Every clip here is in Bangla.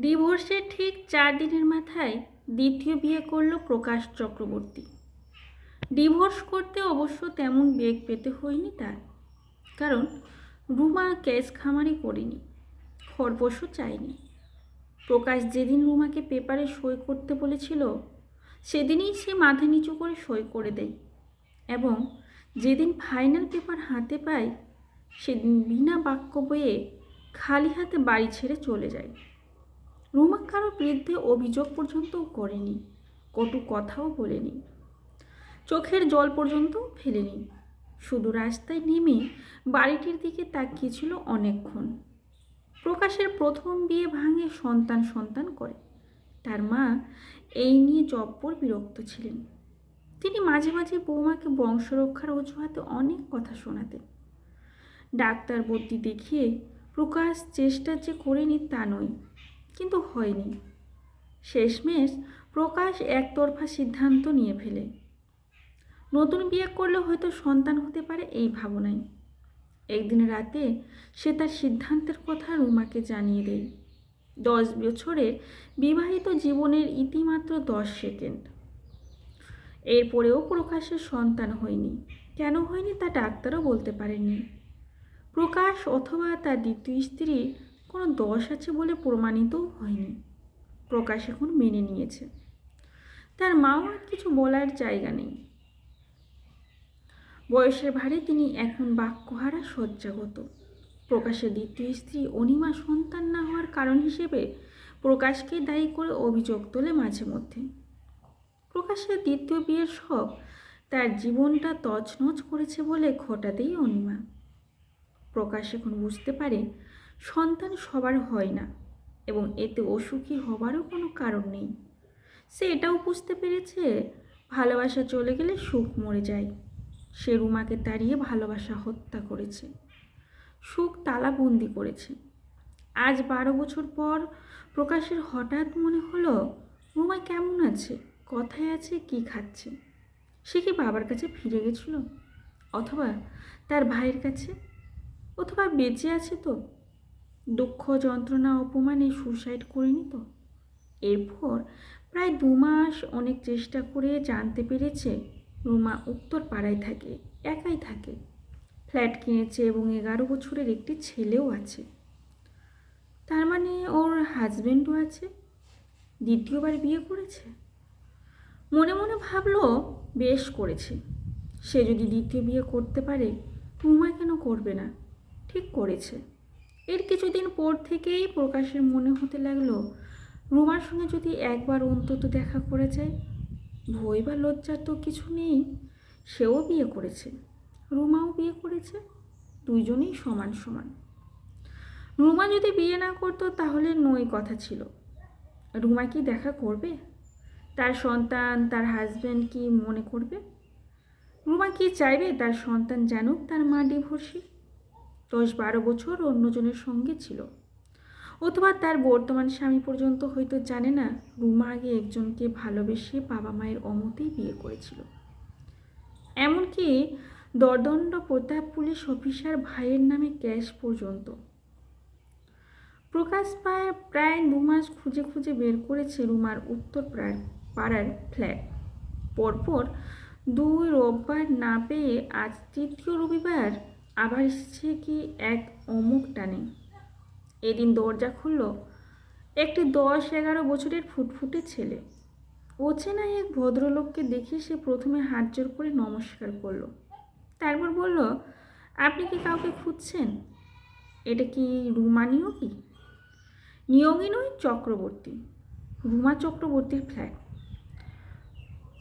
ডিভোর্সের ঠিক 4 দিনের মাথায় দ্বিতীয় বিয়ে করল প্রকাশ চক্রবর্তী। ডিভোর্স করতে অবশ্য তেমন বেগ পেতে হয়নি তার, কারণ রুমা কেস খামারি করেনি, খরপোশও চায়নি। প্রকাশ যেদিন রুমাকে পেপারে সই করতে বলেছিল সেদিনই সে মাথা নিচু করে সই করে দেয়, এবং যেদিন ফাইনাল পেপার হাতে পায় সেদিন বিনা বাক্য বয়ে খালি হাতে বাড়ি ছেড়ে চলে যায়। রুমা কারো বিরুদ্ধে অভিযোগ পর্যন্তও করেনি, কটু কথাও বলেনি, চোখের জল পর্যন্তও ফেলেনি। শুধু রাস্তায় নেমে বাড়িটির দিকে তাকিয়েছিল অনেকক্ষণ। প্রকাশের প্রথম বিয়ে ভাঙে সন্তান সন্তান করে। তার মা এই নিয়ে জব্বর বিরক্ত ছিলেন। তিনি মাঝে মাঝে বৌমাকে বংশরক্ষার অজুহাতে অনেক কথা শোনাতেন। ডাক্তার ভর্তি দেখিয়ে প্রকাশ চেষ্টা যে করেনি তা নয়, কিন্তু হয়নি। শেষমেশ প্রকাশ একতরফা সিদ্ধান্ত নিয়ে ফেলে। নতুন বিয়ে করলে হয়তো সন্তান হতে পারে এই ভাবনায়। একদিন রাতে সে তার সিদ্ধান্তের কথা রুমাকে জানিয়ে দেয়। 10 বছরের বিবাহিত জীবনের ইতিমাত্র 10 সেকেন্ড। এরপরেও প্রকাশের সন্তান হয়নি। কেন হয়নি তা ডাক্তারও বলতে পারেননি। প্রকাশ অথবা তার দ্বিতীয় স্ত্রীর কোনো দোষ আছে বলে প্রমাণিতও হয়নি। প্রকাশ এখন মেনে নিয়েছে। তার মাও আর কিছু বলার জায়গা নেই। বয়সের ভারে তিনি এখন বাক্যহারা শয্যাগত। প্রকাশের দ্বিতীয় স্ত্রী অনিমা সন্তান না হওয়ার কারণ হিসেবে প্রকাশকে দায়ী করে অভিযোগ তোলে মাঝে মধ্যে। প্রকাশের দ্বিতীয় বিয়ের শখ তার জীবনটা তছনছ করেছে বলে ঘটাতেই অনিমা। প্রকাশ এখন বুঝতে পারে সন্তান সবার হয় না, এবং এতে অসুখী হবারও কোনো কারণ নেই। সে এটাও বুঝতে পেরেছে ভালোবাসা চলে গেলে সুখ মরে যায়। সে রুমাকে তাড়িয়ে ভালোবাসা হত্যা করেছে, সুখ তালাবন্দি করেছে। আজ 12 বছর পর প্রকাশের হঠাৎ মনে হলো রুমা কেমন আছে, কোথায় আছে, কি খাচ্ছে। সে কি বাবার কাছে ফিরে গেছিল, অথবা তার ভাইয়ের কাছে, অথবা বেঁচে আছে তো? দুঃখ যন্ত্রণা অপমানে সুসাইড করেনি তো? এরপর প্রায় 2 মাস অনেক চেষ্টা করে জানতে পেরেছে রুমা উত্তর পাড়ায় থাকে, একাই থাকে। ফ্ল্যাট কিনেছে এবং 11 বছরের একটি ছেলেও আছে। তার মানে ওর হাজব্যান্ডও আছে, দ্বিতীয়বার বিয়ে করেছে। মনে মনে ভাবলো বেশ করেছে। সে যদি দ্বিতীয় বিয়ে করতে পারে রুমা কেন করবে না? ঠিক করেছে। এর কিছুদিন পর থেকেই প্রকাশের মনে হতে লাগলো রুমার সঙ্গে যদি একবার অন্তত দেখা করে যায়। ভয় বা লজ্জার তো কিছু নেই। সেও বিয়ে করেছে, রুমাও বিয়ে করেছে, দুইজনেই সমান সমান। রুমা যদি বিয়ে না করতো তাহলে নয় কথা ছিল। রুমা কি দেখা করবে? তার সন্তান, তার হাজব্যান্ড কি মনে করবে? রুমা কি চাইবে তার সন্তান জানুক তার মা ডিভোর্সি? 10-12 বছর অন্যজনের সঙ্গে ছিল, অথবা তার বর্তমান স্বামী পর্যন্ত হয়তো জানে না রুমা আগে একজনকে ভালোবেসে বাবা মায়ের অমতেই বিয়ে করেছিল। এমনকি দরদণ্ড প্রতাপ পুলিশ অফিসার ভাইয়ের নামে ক্যাশ পর্যন্ত। প্রকাশ প্রায় 2 মাস খুঁজে খুঁজে বের করেছে রুমার উত্তর পাড়ার ফ্ল্যাট। পরপর 2 রোববার না পেয়ে আজ 3য় রবিবার আবার এসেছে কি এক অমুক টানে। এদিন দরজা খুলল একটি 10-11 বছরের ফুটফুটে ছেলে। অচেনা এক ভদ্রলোককে দেখে সে প্রথমে হাত জোর করে নমস্কার করলো, তারপর বলল, আপনি কি কাউকে খুঁজছেন? এটা কি রুমা নিয়োগী? নিয়োগী নয়, চক্রবর্তী, রুমা চক্রবর্তীর ফ্ল্যাট।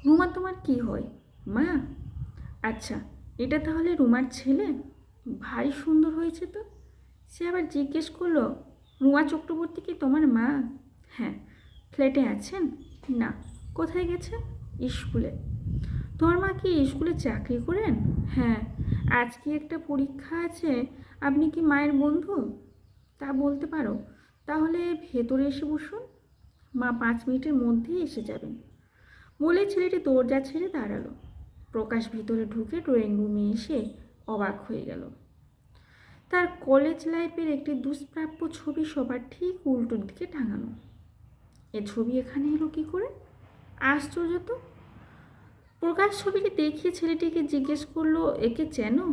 রুমা তোমার কি হয়? মা? আচ্ছা, এটা তাহলে রুমার ছেলে? ভারী সুন্দর হয়েছে তো। সে আবার জিজ্ঞেস করলো, রুমা চক্রবর্তী কি তোমার মা? হ্যাঁ। ফ্ল্যাটে আছেন? না। কোথায় গেছেন? স্কুলে। তোমার মা কি স্কুলে চাকরি করেন? হ্যাঁ। আজ কি একটা পরীক্ষা আছে, আপনি কি মায়ের বন্ধু? তা বলতে পারো। তাহলে ভেতরে এসে বসুন, মা 5 মিনিটের মধ্যেই এসে যাবেন। বলে ছেলেটি দরজা ছেড়ে দাঁড়ালো। প্রকাশ ভিতরে ঢুকে ড্রয়িং রুমে এসে অবাক হয়ে গেল। তার কলেজ লাইফের একটি দুষ্প্রাপ্য ছবি সবার ঠিক উল্টো দিকে টাঙানো। এ ছবি এখানে এলো কী করে? আশ্চর্য তো। প্রকাশ ছবিটি দেখিয়ে ছেলেটিকে জিজ্ঞেস করলো, একে চেনো?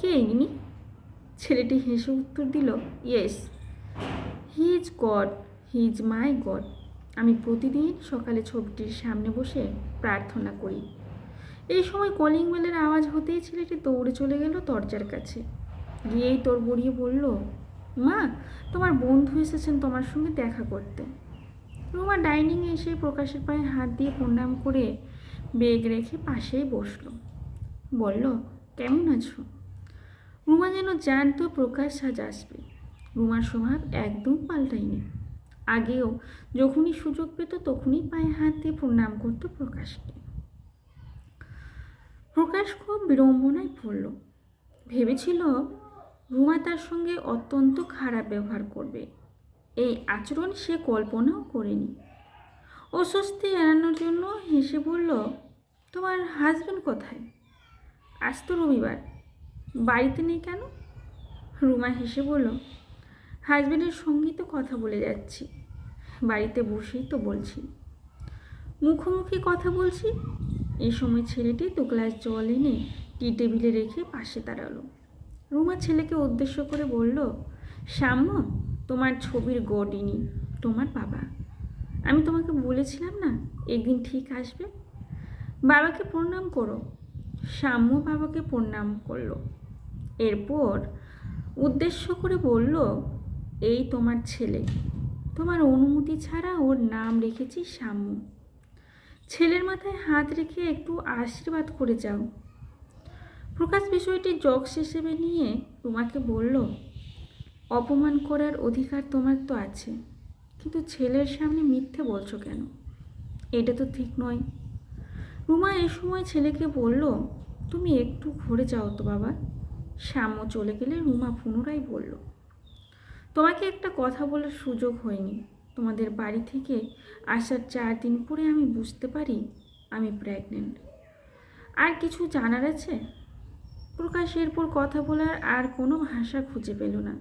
কে ইনি? ছেলেটি হেসে উত্তর দিল, yes, he is god, he is my god. আমি প্রতিদিন সকালে ছবিটির সামনে বসে প্রার্থনা করি। এই সময় কলিং বেলের আওয়াজ হতেই ছেলেটি দৌড়ে চলে গেল দরজার কাছে। গিয়েই তোর বড়িয়ে বলল, মা, তোমার বন্ধু এসেছেন তোমার সঙ্গে দেখা করতে। রুমা ডাইনিংয়ে এসে প্রকাশের পায়ে হাত দিয়ে প্রণাম করে বেগ রেখে পাশেই বসলো। বলল, কেমন আছো? রুমা যেন জানতো প্রকাশ আজ আসবে। রুমার স্বভাব একদম পাল্টায়নি। আগেও যখনই সুযোগ পেত তখনই পায়ে হাত দিয়ে প্রণাম করতো প্রকাশকে। প্রকাশ খুব বিড়ম্বনায় পড়ল। ভেবেছিল রুমা তার সঙ্গে অত্যন্ত খারাপ ব্যবহার করবে। এই আচরণ সে কল্পনাও করেনি। অস্বস্তি এড়ানোর জন্য হেসে বলল, তোমার হাজব্যান্ড কোথায়? আজ তো রবিবার, বাড়িতে নেই কেন? রুমা হেসে বলল, হাজব্যান্ডের সঙ্গেই তো কথা বলে যাচ্ছি, বাড়িতে বসেই তো বলছি, মুখোমুখি কথা বলছি। এই সময় ছেলেটি 2 গ্লাস জল এনে টি টেবিলে রেখে পাশে দাঁড়ালো। রুমা ছেলেকে উদ্দেশ্য করে বলল, সাম্য, তোমার ছবির গড ইনি তোমার বাবা। আমি তোমাকে বলেছিলাম না একদিন ঠিক আসবে। বাবাকে প্রণাম করো। সাম্য বাবাকে প্রণাম করলো। এরপর উদ্দেশ্য করে বলল, এই তোমার ছেলে, তোমার অনুমতি ছাড়া ওর নাম রেখেছি সাম্য। ছেলের মাথায় হাত রেখে একটু আশীর্বাদ করে যাও। প্রকাশ বিষয়টি জোকস হিসেবে নিয়ে রুমাকে বলল, অপমান করার অধিকার তোমার তো আছে, কিন্তু ছেলের সামনে মিথ্যে বলছো কেন? এটা তো ঠিক নয়। রুমা এ সময় ছেলেকে বলল, তুমি একটু ঘুরে যাও তো বাবা। শ্যামও চলে গেলে রুমা পুনরায় বলল, তোমাকে একটা কথা বলার সুযোগ হয়নি। তোমাদের বাড়ি থেকে আসার 4 দিন পরে আমি বুঝতে পারি আমি প্রেগনেন্ট। আর কিছু জানার আছে? প্রকাশ এরপর কথা বলার আর কোনো ভাষা খুঁজে পেল না।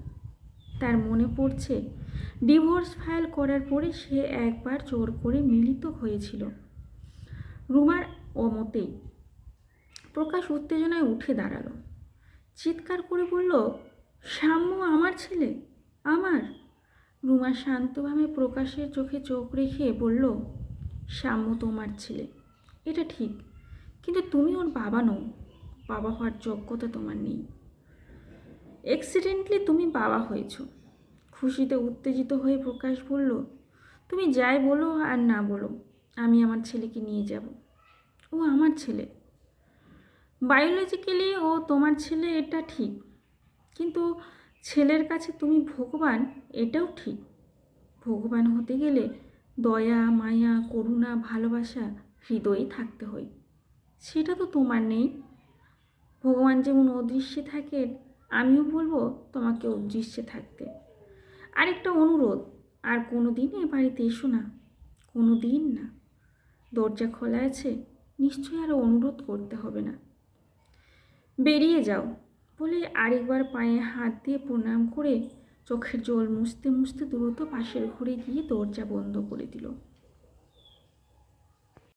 তার মনে পড়ছে ডিভোর্স ফাইল করার পরে সে একবার জোর করে মিলিত হয়েছিল রুমার অমতেই। প্রকাশ উত্তেজনায় উঠে দাঁড়ালো, চিৎকার করে বলল, সাম্য আমার ছেলে, আমার। রুমা শান্তভাবে প্রকাশের চোখে চোখ রেখে বলল, সাম্য তোমার ছেলে, এটা ঠিক, কিন্তু তুমি ওর বাবা নও। বাবা হওয়ার যোগ্যতা তোমার নেই। অ্যাক্সিডেন্টলি তুমি বাবা হয়েছ। খুশিতে উত্তেজিত হয়ে প্রকাশ বলল, তুমি যাই বলো আর না বলো, আমি আমার ছেলেকে নিয়ে যাব। ও আমার ছেলে। বায়োলজিক্যালি ও তোমার ছেলে, এটা ঠিক, কিন্তু ছেলের কাছে তুমি ভগবান, এটাও ঠিক। ভগবান হতে গেলে দয়া, মায়া, করুণা, ভালোবাসা হৃদয়ে থাকতে হয়। সেটা তো তোমার নেই। ভগবান যেমন অদৃশ্যে থাকেন, আমিও বলবো তোমাকে অদৃশ্যে থাকতে। আরেকটা অনুরোধ, আর কোনো দিন এ বাড়িতে এসো না, কোনো দিন না। দরজা খোলা আছে, নিশ্চয়ই আরও অনুরোধ করতে হবে না। বেরিয়ে যাও বলে আরেকবার পায়ে হাত দিয়ে প্রণাম করে চোখের জল মুছতে মুছতে দ্রুত পাশের ঘরে গিয়ে দরজা বন্ধ করে দিল।